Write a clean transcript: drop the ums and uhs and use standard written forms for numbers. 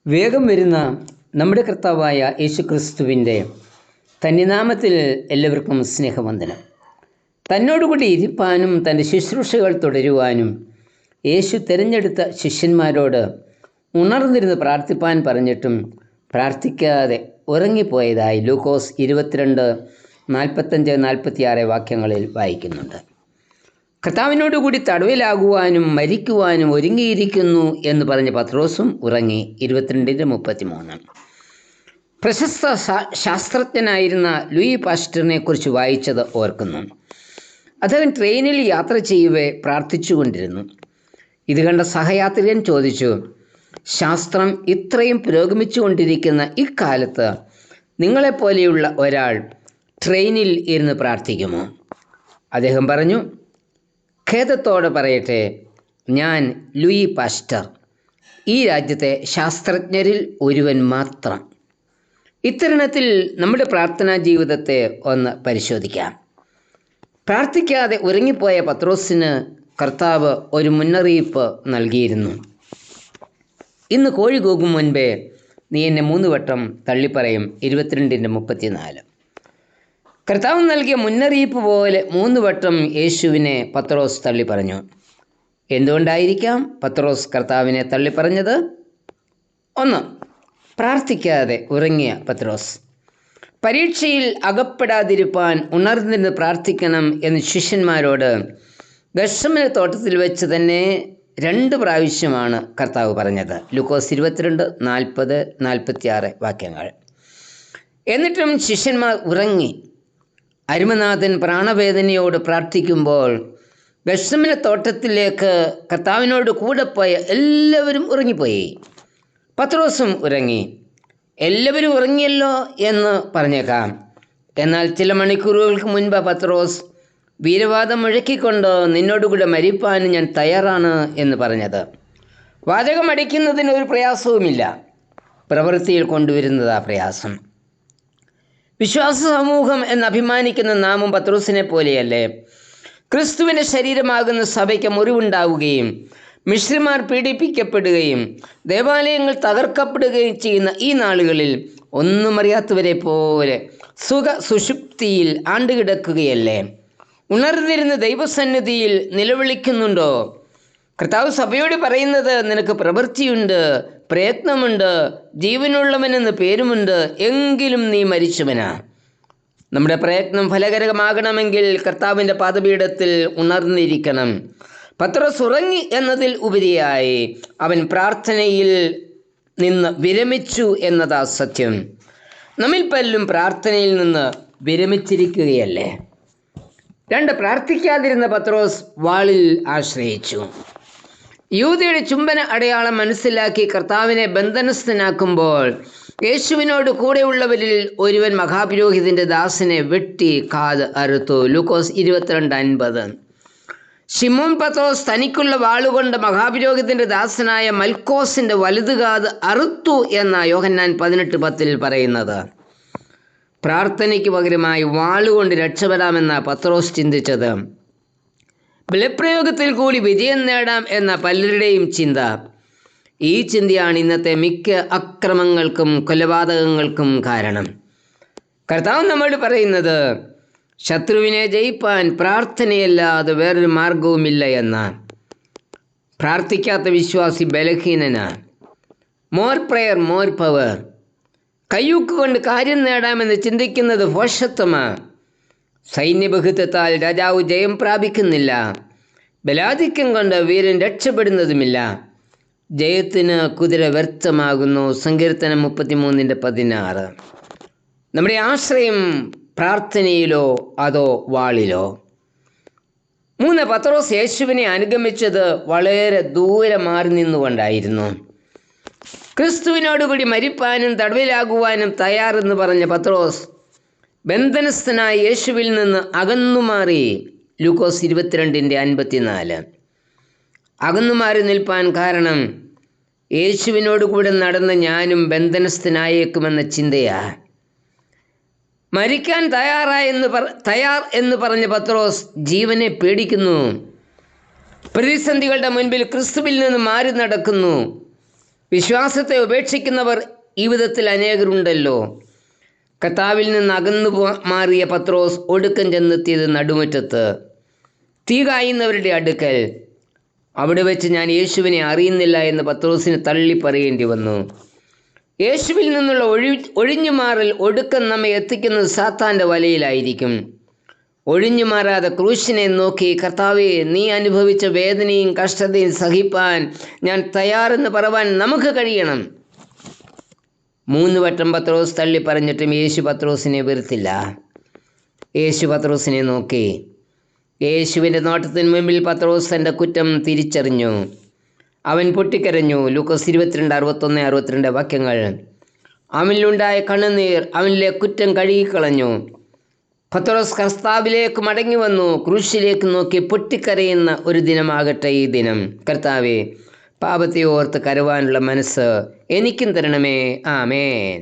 വേഗം വരുന്ന നമ്മുടെ കർത്താവായ യേശുക്രിസ്തുവിൻ്റെ തന്നിനാമത്തിൽ എല്ലാവർക്കും സ്നേഹവന്ദനം. തന്നോടുകൂടി ഇരിപ്പാനും തൻ്റെ ശുശ്രൂഷകൾ തുടരുവാനും യേശു തിരഞ്ഞെടുത്ത ശിഷ്യന്മാരോട് ഉണർന്നിരുന്ന് പ്രാർത്ഥിപ്പാൻ പറഞ്ഞിട്ടും പ്രാർത്ഥിക്കാതെ ഉറങ്ങിപ്പോയതായി ലൂക്കോസ് 22:45-46 വാക്യങ്ങളിൽ വായിക്കുന്നുണ്ട്. കർത്താവിനോടുകൂടി തടവിലാകുവാനും മരിക്കുവാനും ഒരുങ്ങിയിരിക്കുന്നു എന്ന് പറഞ്ഞ പത്രോസും ഉറങ്ങി. 22:33. പ്രശസ്ത ശാസ്ത്രജ്ഞനായിരുന്ന ലൂയി പാസ്റ്ററിനെ കുറിച്ച് വായിച്ചത് ഓർക്കുന്നു. അദ്ദേഹം ട്രെയിനിൽ യാത്ര ചെയ്യവേ പ്രാർത്ഥിച്ചുകൊണ്ടിരുന്നു. ഇത് കണ്ട സഹയാത്രികൻ ചോദിച്ചു, ശാസ്ത്രം ഇത്രയും പുരോഗമിച്ചുകൊണ്ടിരിക്കുന്ന ഇക്കാലത്ത് നിങ്ങളെപ്പോലെയുള്ള ഒരാൾ ട്രെയിനിൽ ഇരുന്ന് പ്രാർത്ഥിക്കുമോ? അദ്ദേഹം പറഞ്ഞു, ഖേദത്തോടെ പറയട്ടെ, ഞാൻ ലൂയി പാസ്റ്റർ, ഈ രാജ്യത്തെ ശാസ്ത്രജ്ഞരിൽ ഒരുവൻ മാത്രം. ഇത്തരുണത്തിൽ നമ്മുടെ പ്രാർത്ഥനാ ജീവിതത്തെ ഒന്ന് പരിശോധിക്കാം. പ്രാർത്ഥിക്കാതെ ഉറങ്ങിപ്പോയ പത്രോസിന് കർത്താവ് ഒരു മുന്നറിയിപ്പ് നൽകിയിരുന്നു. ഇന്ന് കോഴി കൂകും മുൻപേ നീ എന്നെ 3 വട്ടം തള്ളിപ്പറയും. 22:34. കർത്താവ് നൽകിയ മുന്നറിയിപ്പ് പോലെ 3 വട്ടം യേശുവിനെ പത്രോസ് തള്ളിപ്പറഞ്ഞു. എന്തുകൊണ്ടായിരിക്കാം പത്രോസ് കർത്താവിനെ തള്ളിപ്പറഞ്ഞത്? 1. പ്രാർത്ഥിക്കാതെ ഉറങ്ങിയ പത്രോസ്. പരീക്ഷയിൽ അകപ്പെടാതിരിപ്പാൻ ഉണർന്നിരുന്ന് പ്രാർത്ഥിക്കണം എന്ന് ശിഷ്യന്മാരോട് ഗത്സമന തോട്ടത്തിൽ വെച്ച് തന്നെ 2 പ്രാവശ്യമാണ് കർത്താവ് പറഞ്ഞത്. ലൂക്കോസ് 22:40-46 വാക്യങ്ങൾ. എന്നിട്ടും ശിഷ്യന്മാർ ഉറങ്ങി. അരുമനാഥൻ പ്രാണവേദനയോട് പ്രാർത്ഥിക്കുമ്പോൾ ഗത്സമന തോട്ടത്തിലേക്ക് കർത്താവിനോട് കൂടെ പോയ എല്ലാവരും ഉറങ്ങിപ്പോയി. പത്രോസും ഉറങ്ങി. എല്ലാവരും ഉറങ്ങിയല്ലോ എന്ന് പറഞ്ഞേക്കാം. എന്നാൽ ചില മണിക്കൂറുകൾക്ക് മുൻപ് പത്രോസ് വീരവാദം മുഴക്കിക്കൊണ്ട് നിന്നോടുകൂടെ മരിപ്പാൻ ഞാൻ തയ്യാറാണ് എന്ന് പറഞ്ഞത്. വാചകം അടിക്കുന്നതിന് ഒരു പ്രയാസവുമില്ല, പ്രവൃത്തിയിൽ കൊണ്ടുവരുന്നതാ പ്രയാസം. വിശ്വാസ സമൂഹം എന്ന് അഭിമാനിക്കുന്ന നാമും പത്രോസിനെ പോലെയല്ലേ? ക്രിസ്തുവിൻ്റെ ശരീരമാകുന്ന സഭയ്ക്ക് മുറിവുണ്ടാവുകയും മിശ്രമാർ പീഡിപ്പിക്കപ്പെടുകയും ദേവാലയങ്ങൾ തകർക്കപ്പെടുകയും ചെയ്യുന്ന ഈ നാളുകളിൽ ഒന്നും അറിയാത്തവരെ പോലെ സുഷുപ്തിയിൽ ആണ്ടുകിടക്കുകയല്ലേ? ഉണർന്നിരുന്ന ദൈവസന്നിധിയിൽ നിലവിളിക്കുന്നുണ്ടോ? കർത്താവ് സഭയോട് പറയുന്നത്, നിനക്ക് പ്രവൃത്തിയുണ്ട്, പ്രയത്നമുണ്ട്, ജീവനുള്ളവനെന്ന് പേരുമുണ്ട്, എങ്കിലും നീ മരിച്ചവനാ. നമ്മുടെ പ്രയത്നം ഫലകരമാകണമെങ്കിൽ കർത്താവിൻ്റെ പാദപീഠത്തിൽ ഉണർന്നിരിക്കണം. പത്രോസ് ഉറങ്ങി എന്നതിൽ ഉപരിയായി അവൻ പ്രാർത്ഥനയിൽ നിന്ന് വിരമിച്ചു എന്നതാ സത്യം. നമ്മിൽ പലരും പ്രാർത്ഥനയിൽ നിന്ന് വിരമിച്ചിരിക്കുകയല്ലേ? 2. പ്രാർത്ഥിക്കാതിരുന്ന പത്രോസ് വാളിൽ ആശ്രയിച്ചു. യൂദയുടെ ചുംബന അടയാളം മനസ്സിലാക്കി കർത്താവിനെ ബന്ധനസ്ഥനാക്കുമ്പോൾ യേശുവിനോട് കൂടെയുള്ളവരിൽ ഒരുവൻ മഹാപുരോഹിതൻ്റെ ദാസനെ വെട്ടി കാത് അറുത്തു. ലൂക്കോസ് 22:50. ശിമോൻ പത്രോസ് തനിക്കുള്ള വാളുകൊണ്ട് മഹാപുരോഹിതൻ്റെ ദാസനായ മൽക്കോസിൻ്റെ വലതുകാത് അറുത്തു എന്ന യോഹന്നാൻ 18:10 പറയുന്നത്. പ്രാർത്ഥനയ്ക്ക് പകരമായി വാളുകൊണ്ട് രക്ഷപ്പെടാമെന്ന പത്രോസ് ചിന്തിച്ചത്. ബലപ്രയോഗത്തിൽ കൂടി വിജയം നേടാം എന്ന പലരുടെയും ചിന്ത. ഈ ചിന്തയാണ് ഇന്നത്തെ മിക്ക അക്രമങ്ങൾക്കും കൊലപാതകങ്ങൾക്കും കാരണം. കർത്താവ് നമ്മോട് പറയുന്നത്, ശത്രുവിനെ ജയിപ്പാൻ പ്രാർത്ഥനയല്ലാതെ വേറൊരു മാർഗവുമില്ല എന്ന. പ്രാർത്ഥിക്കാത്ത വിശ്വാസി ബലഹീനനാണ്. More prayer more power. കയ്യൂക്ക് കൊണ്ട് കാര്യം നേടാമെന്ന് ചിന്തിക്കുന്നത് ഭോഷത്വമാണ്. സൈന്യബഹുത്വത്താൽ രാജാവ് ജയം പ്രാപിക്കുന്നില്ല. ബലാധിക്യം കൊണ്ട് വീരൻ രക്ഷപ്പെടുന്നതുമില്ല. ജയത്തിന് കുതിര വ്യർത്ഥമാകുന്നു. സങ്കീർത്തനം 33:16. നമ്മുടെ ആശ്രയം പ്രാർത്ഥനയിലോ അതോ വാളിലോ? 3. പത്രോസ് യേശുവിനെ അനുഗമിച്ചത് വളരെ ദൂരെ മാറി നിന്നുകൊണ്ടായിരുന്നു. ക്രിസ്തുവിനോടുകൂടി മരിപ്പാനും തടവിലാകുവാനും തയ്യാറെന്ന് പറഞ്ഞ പത്രോസ് ബന്ധനസ്ഥനായ യേശുവിൽ നിന്ന് അകന്നുമാറി. ലൂക്കോസ് 22:54. അകന്നുമാറി നിൽപ്പാൻ കാരണം യേശുവിനോടുകൂടെ നടന്ന് ഞാനും ബന്ധനസ്ഥനായേക്കുമെന്ന ചിന്തയാ. മരിക്കാൻ തയ്യാർ എന്ന് പറഞ്ഞ പത്രോസ് ജീവനെ പേടിക്കുന്നു. പ്രതിസന്ധികളുടെ മുൻപിൽ ക്രിസ്തുവിൽ നിന്ന് മാറി നടക്കുന്നു. വിശ്വാസത്തെ ഉപേക്ഷിക്കുന്നവർ ഈ വിധത്തിൽ അനേകരുണ്ടല്ലോ. കർത്താവിൽ നിന്ന് അകന്നു മാറിയ പത്രോസ് ഒടുക്കം ചെന്നെത്തിയത് നടുമുറ്റത്ത്, തീ കായുന്നവരുടെ അടുക്കൽ. അവിടെ വെച്ച് ഞാൻ യേശുവിനെ അറിയുന്നില്ല എന്ന് പത്രോസിന് തള്ളി പറയേണ്ടി വന്നു. യേശുവിൽ നിന്നുള്ള ഒഴിഞ്ഞുമാറൽ ഒടുക്കം നമ്മെ എത്തിക്കുന്നത് സാത്താൻ്റെ വലയിലായിരിക്കും. ഒഴിഞ്ഞുമാറാതെ ക്രൂശിനെ നോക്കി, കർത്താവേ, നീ അനുഭവിച്ച വേദനയും കഷ്ടതയും സഹിപ്പാൻ ഞാൻ തയ്യാറെന്ന് പറവാൻ നമുക്ക് കഴിയണം. 3 വട്ടം പത്രോസ് തള്ളി പറഞ്ഞിട്ടും യേശു പത്രോസിനെ വെറുത്തില്ല. യേശു പത്രോസിനെ നോക്കി. യേശുവിൻ്റെ നോട്ടത്തിന് മുമ്പിൽ പത്രോസ് തൻ്റെ കുറ്റം തിരിച്ചറിഞ്ഞു. അവൻ പൊട്ടിക്കരഞ്ഞു. ലൂക്കോസ് 22:61-62 വാക്യങ്ങൾ. അവനിലുണ്ടായ കണ്ണുനീർ അവനിലെ കുറ്റം കഴുകിക്കളഞ്ഞു. പത്രോസ് കർത്താവിലേക്ക് മടങ്ങി വന്നു. ക്രൂശിലേക്ക് നോക്കി പൊട്ടിക്കരയുന്ന ഒരു ദിനമാകട്ടെ ഈ ദിനം. കർത്താവേ, പാപത്തെ ഓർത്ത് കരവാനുള്ള മനസ്സ് എനിക്കും തരണമേ. ആമേൻ.